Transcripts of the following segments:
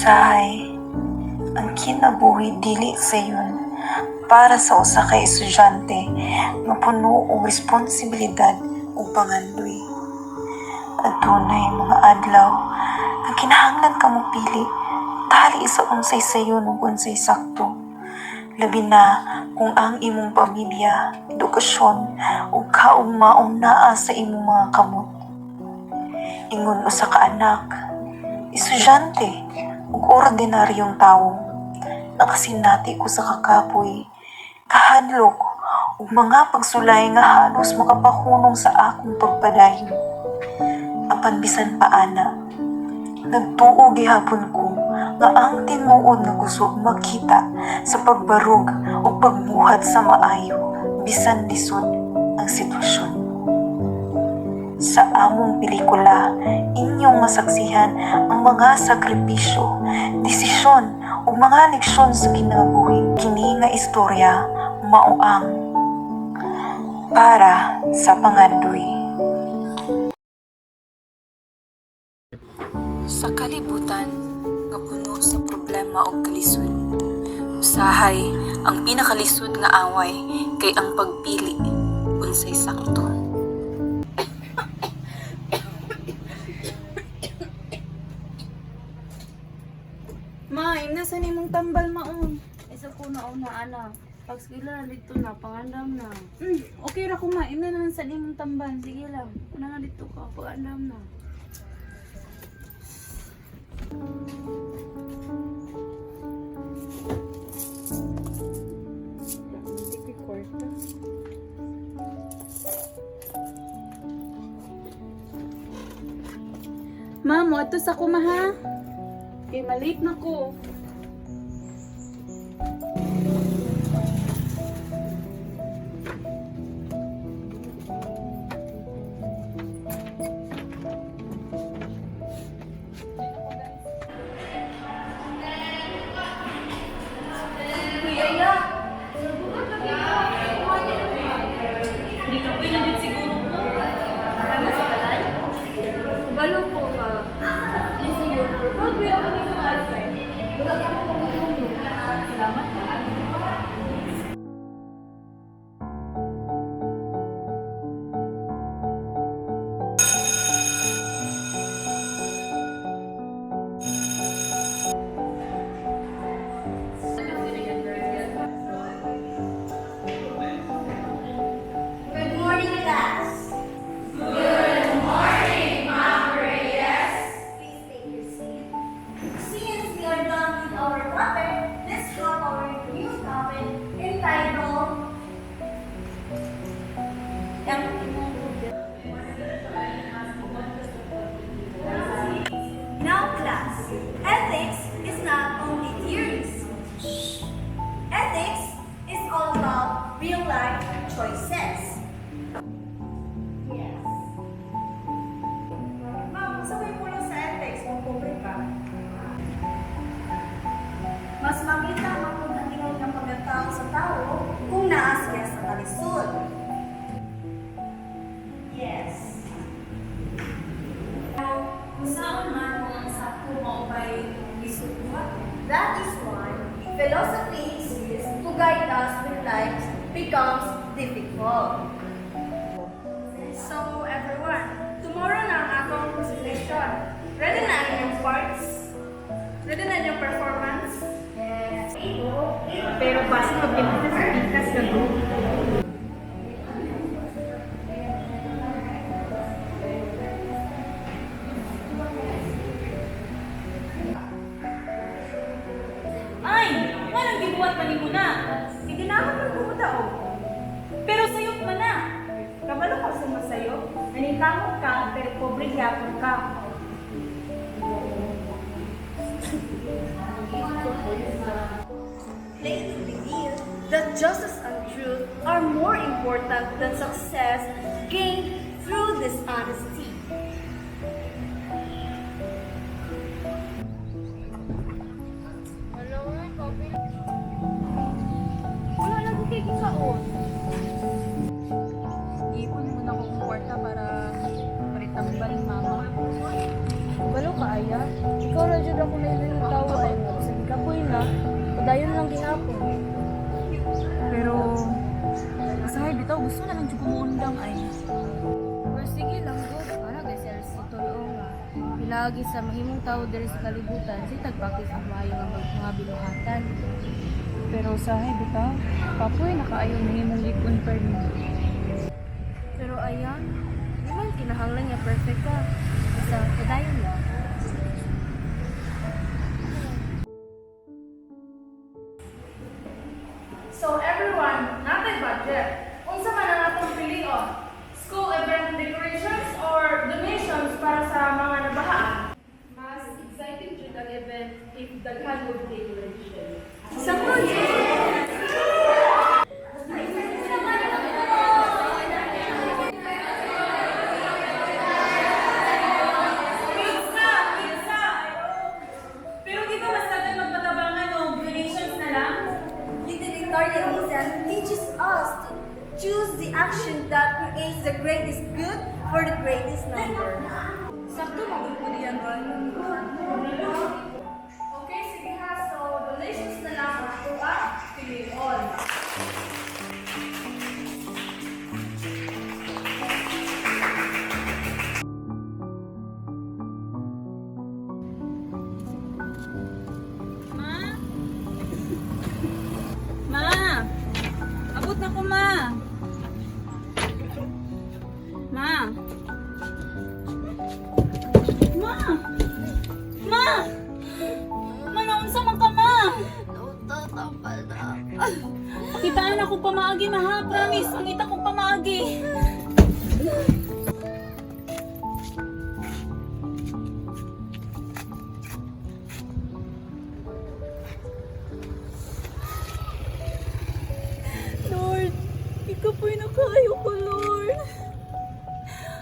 Usahay, ang kinabuhi dili sayon para sa usa ka estudyante nga puno og responsibilidad ug pangandoy. Adunay mga adlaw nga kinahanglan ka mo pili tali sa unsay sayon ug unsay sakto. Labi na kung ang imong pamilya, edukasyon ug kaugmaong naa sa imong mga kamot. Ingon usa ka anak, estudyante ug ordinaryong tawo, nakasinati ko sa kakapoy, kahadlok ug mga pagsulay nga halos makapahunong sa akong pagpadayon. Apan bisan pa ana, nagtuo gihapon ko nga ang tinuod nga kusog makita sa pagbarog o pagbuhat sa maayo bisan lisod ang sitwasyon. Sa among pelikula, inyong masaksihan ang mga sakripisyo, desisyon o mga leksyon sa kinabuhi. Kini nga istorya mao ang Para sa Pangandoy. Sa kalibutan nga puno sa problema o kalisod, usahay ang pinakalisod nga away kay ang pagpili unsay sakto. Ma, nasa ni mong tambal maon. Isa ko na anak. Pag sila dito na, pangandam na. Okay ra ko ma, ina na sa ni mong tambal. Sige lang, una nga dito ka, pangandam na. Ma, mo ato sa kuma ha? Okay, malate na ko. Balo po ka. Salamat po. Good morning, class. Please take your seat. Since we are done with our topic, let's have our new topic entitled Now class, ethics is not only theories. Ethics is all about real life choices. Yes. Ma'am, sabay mo lang sa ethics kung pobre ka. Mas makita mo kung haningin ng pagkatao sa tao kung naa siya sa kalisod. Yes. Kung saan man mo ang sakto mo by lisod mo. That is why philosophy exists to guide us when life becomes difficult. So everyone, tomorrow na ang atong presentation. Ready na inyong parts? Ready na inyong performance? Yes. Pero basta mag-impita sa pikas ka to. Ay! Walang gibuhat pa ni mo na. Hindi na ako magbubuta o. Pero sayot man na. Kabalo ka sumasayo. Nanintamot ka, pero pobre yapon ka. Plainly reveal that justice and truth are more important than success gained through dishonesty. Wala lang ko kay kikaon. Ipon mo na akong kwarta para paritambal mama. Kabalo ka aya. Ikaw ra jud ako na yung tao Paagi sa mahimong tao diri sa kalibutan, si tagpakis ang maayo nga mga binuhatan. Pero usahay bitaw, kapoy nakaayo mahimong lipon permi. Pero ayan, di man kinahanglan niya perfect ka. Basta padayon lang. So everyone, natay budget. Unsa man ang atong pilion? School event decorations or donations para sa mga nabahaan? Mas exciting jud ang event if daghan og decoration. Sa Pero di ba mas natin magpatabangan o donations na lang? Utilitarianism teaches us to choose the action that creates the greatest good for the greatest number. Sakto magulpuli yan ba? Okay, sige ha. So, donations na lang ang ato ang pilion. Ma? Ma! Abot na ko, ma! Ma! Ma! Ma! Ma, naunsa man ka, ma! Pakitaan ako pamaagi, ma, ha? Promise, mangita ko pamaagi. Lord, ikaw po'y nakaayo ko, Lord.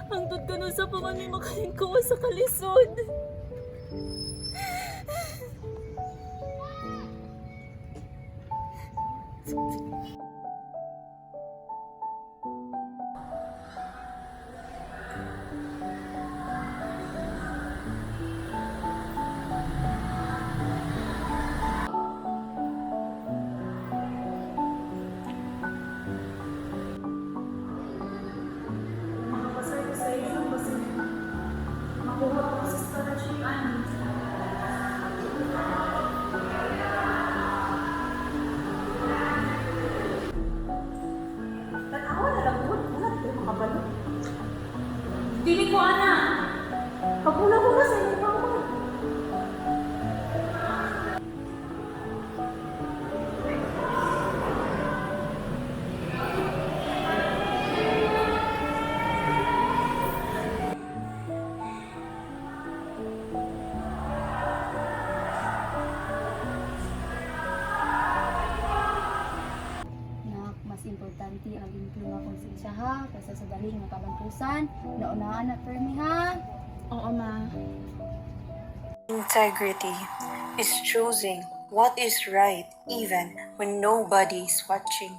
Hangtod ka nun sa pamami makalingkawa sa kalisod. Dili ko, ana. Pagkula-kula sa inyo pa mo. Nak, mas importante ang limpyo nga konsensya ha, kaysa sa dali nga kalampusan. Naunaan na permi ha. Oo, ma. Integrity is choosing what is right even when nobody is watching.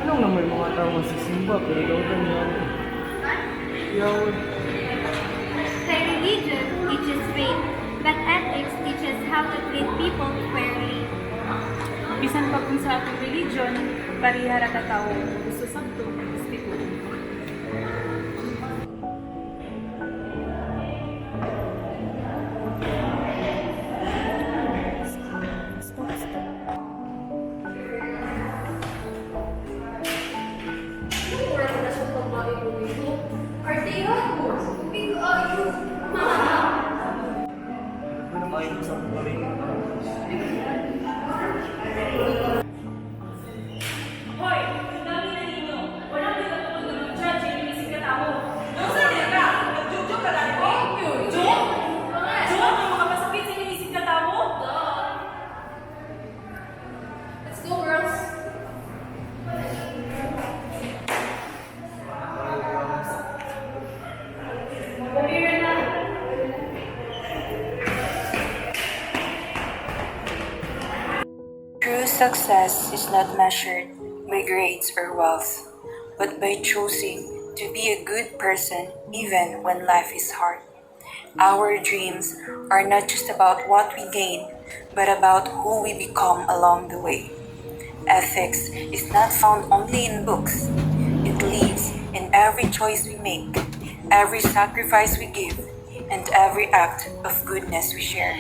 Anong naman mga tao magsisimba pero daw niya Yahweh. The religion teaches faith, but ethics teaches how to treat people fairly. Bisan pa kung sa atong religion, parihara ka tao. Gusto sakto, gusto ko. Ano kayo sa buhay? Hoy! Ang dami na ninyo! Walang pinatulog na mag-judge yung inisip ka tao. Yung sa ka! Nag-joke ka lang ko? Joke? Joke? Yung makapasakit sa inisip ka tao? Let's go, girls. True success is not measured by grades or wealth, but by choosing to be a good person even when life is hard. Our dreams are not just about what we gain, but about who we become along the way. Ethics is not found only in books. It lives in every choice we make, every sacrifice we give, and every act of goodness we share.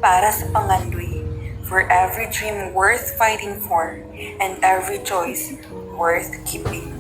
Para sa Pangandoy, for every dream worth fighting for, and every choice worth keeping.